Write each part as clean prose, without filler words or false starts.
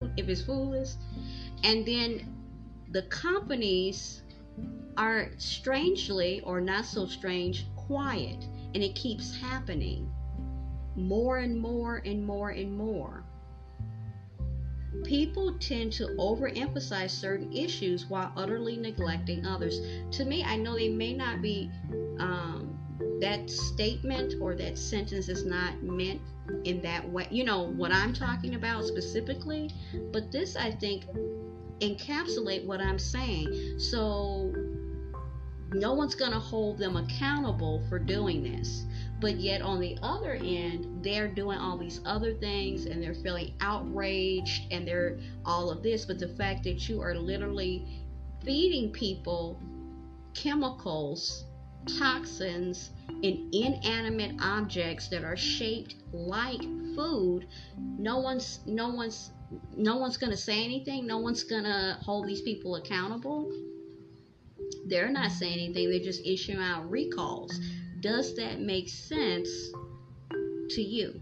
if it's foolish. And then the companies are strangely or not so strange quiet, and it keeps happening more and more and more and more. People tend to overemphasize certain issues while utterly neglecting others. To me, I know they may not be, that statement or that sentence is not meant in that way. You know what I'm talking about specifically, but this, I think, encapsulate what I'm saying. So no one's going to hold them accountable for doing this. But yet, on the other end, they're doing all these other things and they're feeling outraged and they're all of this. But the fact that you are literally feeding people chemicals, toxins, and inanimate objects that are shaped like food, no one's going to say anything. No one's going to hold these people accountable. They're not saying anything, they're just issuing out recalls. Does that make sense to you?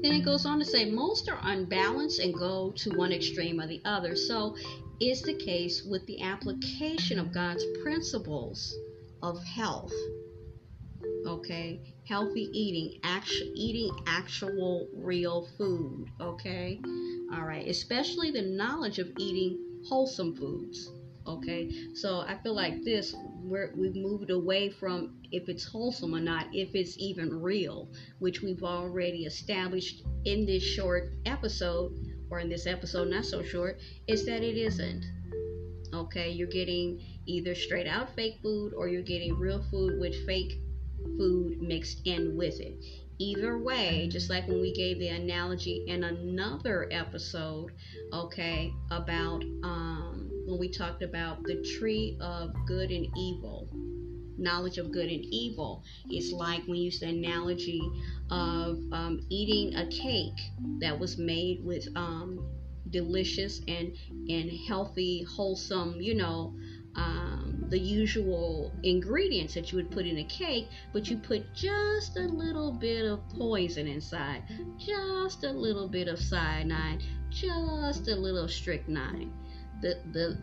Then it goes on to say most are unbalanced and go to one extreme or the other. So is the case with the application of God's principles of health. Okay, healthy eating, eating actual real food. Okay, all right, especially the knowledge of eating wholesome foods. Okay, so I feel like this, we've moved away from if it's wholesome or not, if it's even real, which we've already established in this short episode, or in this episode not so short, is that it isn't. Okay, you're getting either straight out fake food or you're getting real food with fake food mixed in with it. Either way, just like when we gave the analogy in another episode, okay, about when we talked about the tree of good and evil, knowledge of good and evil. It's like when you use the analogy of eating a cake that was made with delicious and healthy, wholesome, the usual ingredients that you would put in a cake, but you put just a little bit of poison inside, just a little bit of cyanide, just a little strychnine. The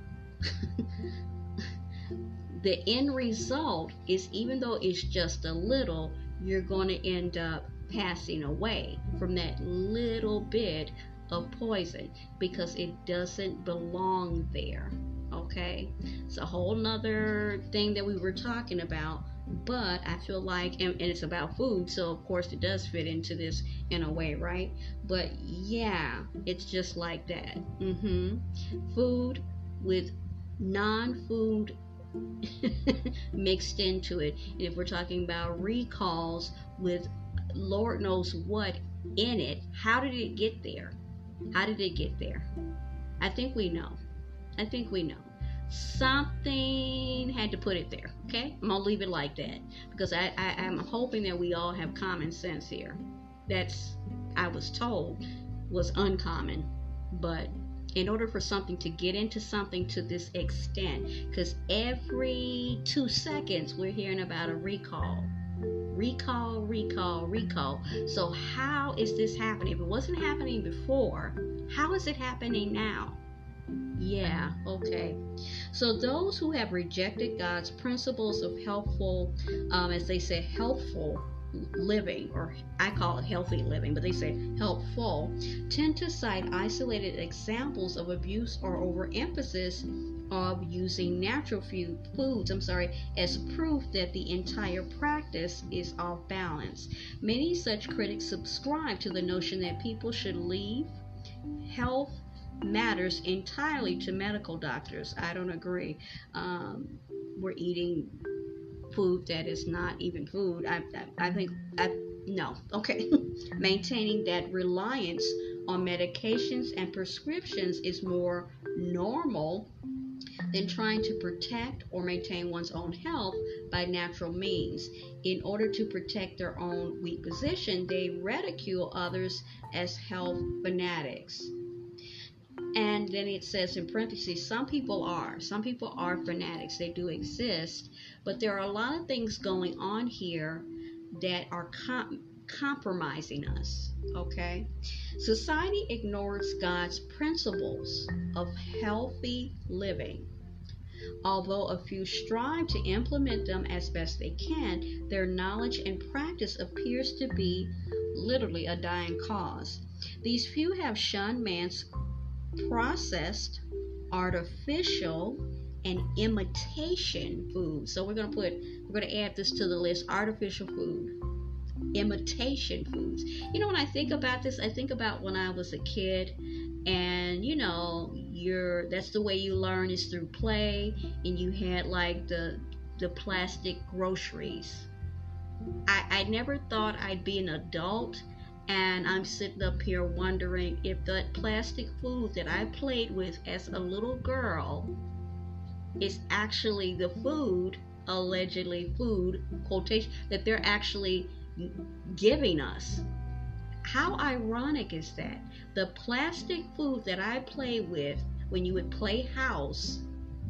the end result is, even though it's just a little, you're going to end up passing away from that little bit of poison because it doesn't belong there. Okay, it's a whole nother thing that we were talking about, but I feel like, and it's about food, so of course it does fit into this in a way, right? But yeah, it's just like that. Food with non-food mixed into it. And if we're talking about recalls with Lord knows what in it, how did it get there? How did it get there? I think we know. I think we know. Something had to put it there. Okay? I'm gonna leave it like that. Because I'm hoping that we all have common sense here. That's, I was told, was uncommon. But in order for something to get into something to this extent, because every 2 seconds we're hearing about a recall. Recall, recall, recall. So how is this happening? If it wasn't happening before, how is it happening now? Yeah, okay. So those who have rejected God's principles of helpful, as they say, healthful living, or I call it healthy living, but they say helpful, tend to cite isolated examples of abuse or overemphasis of using natural foods, as proof that the entire practice is off balance. Many such critics subscribe to the notion that people should leave health matters entirely to medical doctors. I don't agree. We're eating food that is not even food. I think no. Okay. Maintaining that reliance on medications and prescriptions is more normal than trying to protect or maintain one's own health by natural means. In order to protect their own weak position, they ridicule others as health fanatics. And then it says in parentheses, some people are fanatics. They do exist, but there are a lot of things going on here that are compromising us. Okay, society ignores God's principles of healthy living. Although a few strive to implement them as best they can, their knowledge and practice appears to be literally a dying cause. These few have shunned man's processed, artificial, and imitation food. So we're going to add this to the list: artificial food, imitation foods. When I think about this, I think about when I was a kid, and that's the way you learn, is through play, and you had like the plastic groceries. I never thought I'd be an adult, and I'm sitting up here wondering if that plastic food that I played with as a little girl is actually the food, allegedly food, quotation, that they're actually giving us. How ironic is that? The plastic food that I play with when you would play house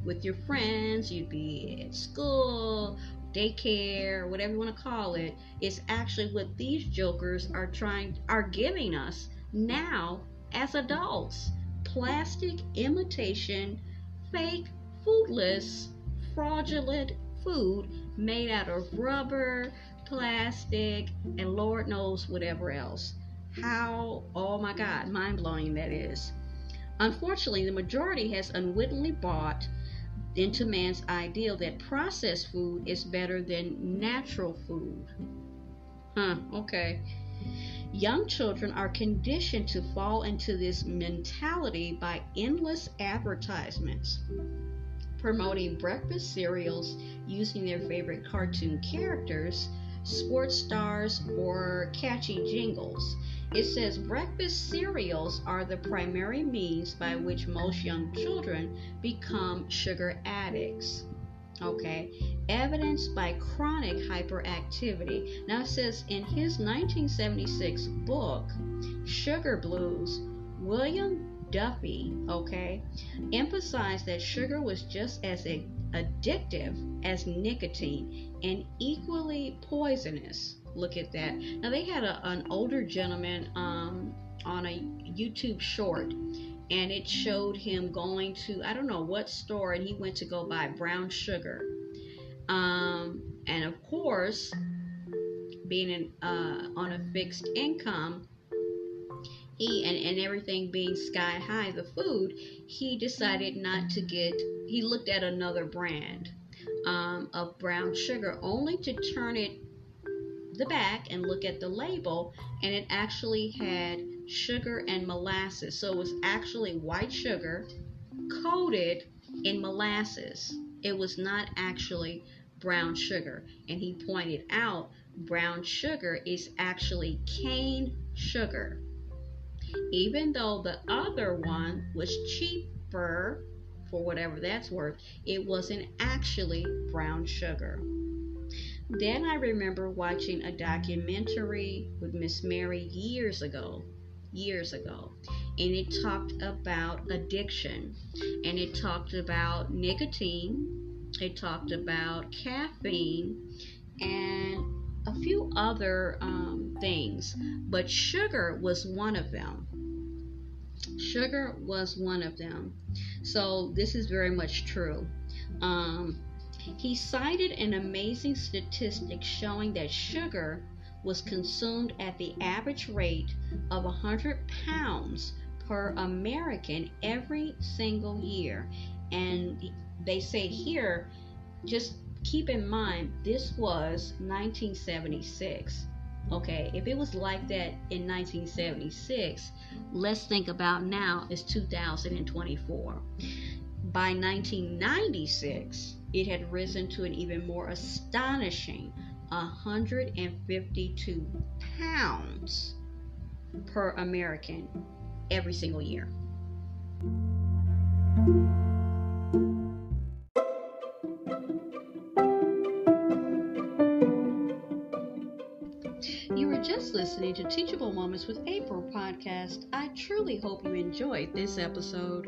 with your friends, you'd be at school, daycare, whatever you want to call it, is actually what these jokers are giving us now as adults. Plastic imitation, fake, foodless, fraudulent food made out of rubber, plastic, and Lord knows whatever else. Oh my God, mind-blowing that is. Unfortunately, the majority has unwittingly bought into man's ideal that processed food is better than natural food. Okay. Young children are conditioned to fall into this mentality by endless advertisements promoting breakfast cereals using their favorite cartoon characters, sports stars, or catchy jingles. It says breakfast cereals are the primary means by which most young children become sugar addicts. Okay, evidenced by chronic hyperactivity. Now it says in his 1976 book, Sugar Blues, William Duffy, emphasized that sugar was just as addictive as nicotine and equally poisonous. Look at that. Now they had an older gentleman on a YouTube short, and it showed him going to, I don't know what store, and he went to go buy brown sugar. And of course, being on a fixed income, and everything being sky high, the food, he decided not to he looked at another brand of brown sugar, only to turn it the back and look at the label, and it actually had sugar and molasses. So it was actually white sugar coated in molasses. It was not actually brown sugar. And he pointed out brown sugar is actually cane sugar. Even though the other one was cheaper, for whatever that's worth, it wasn't actually brown sugar. Then I remember watching a documentary with Miss Mary years ago, and it talked about addiction, and it talked about nicotine, it talked about caffeine, and a few other things, but sugar was one of them. Sugar was one of them. So this is very much true. He cited an amazing statistic showing that sugar was consumed at the average rate of 100 pounds per American every single year. And they say here, just keep in mind, this was 1976. Okay, if it was like that in 1976, let's think about now, it's 2024. By 1996, it had risen to an even more astonishing 152 pounds per American every single year. You were just listening to Teachable Moments with April podcast. I truly hope you enjoyed this episode.